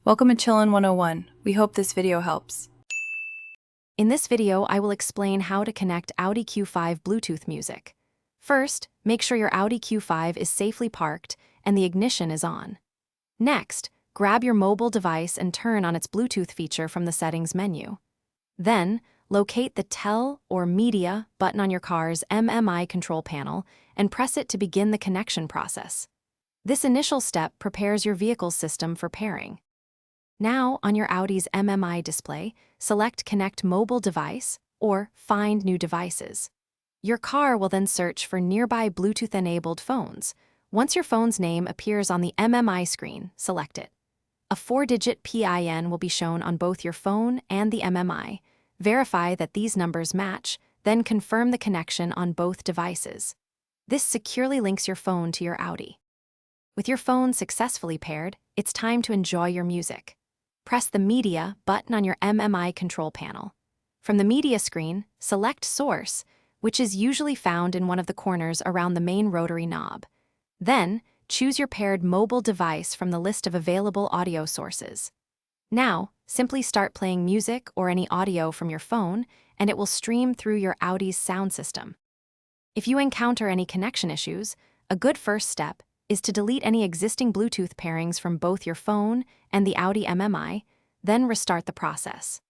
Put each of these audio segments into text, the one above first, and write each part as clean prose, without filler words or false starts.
Welcome to Chillin' 101. We hope this video helps. In this video, I will explain how to connect Audi Q5 Bluetooth music. First, make sure your Audi Q5 is safely parked and the ignition is on. Next, grab your mobile device and turn on its Bluetooth feature from the settings menu. Then, locate the Tell or Media button on your car's MMI control panel and press it to begin the connection process. This initial step prepares your vehicle's system for pairing. Now, on your Audi's MMI display, select Connect Mobile Device or Find New Devices. Your car will then search for nearby Bluetooth-enabled phones. Once your phone's name appears on the MMI screen, select it. A 4-digit PIN will be shown on both your phone and the MMI. Verify that these numbers match, then confirm the connection on both devices. This securely links your phone to your Audi. With your phone successfully paired, it's time to enjoy your music. Press the Media button on your MMI control panel. From the media screen, select Source, which is usually found in one of the corners around the main rotary knob. Then, choose your paired mobile device from the list of available audio sources. Now, simply start playing music or any audio from your phone, and it will stream through your Audi's sound system. If you encounter any connection issues, a good first step is to delete any existing Bluetooth pairings from both your phone and the Audi MMI, then restart the process.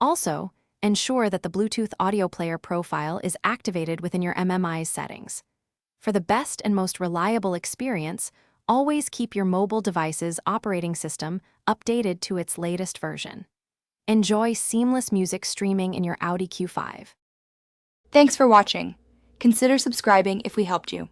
Also, ensure that the Bluetooth audio player profile is activated within your MMI's settings. For the best and most reliable experience, always keep your mobile device's operating system updated to its latest version. Enjoy seamless music streaming in your Audi Q5. Thanks for watching. Consider subscribing if we helped you.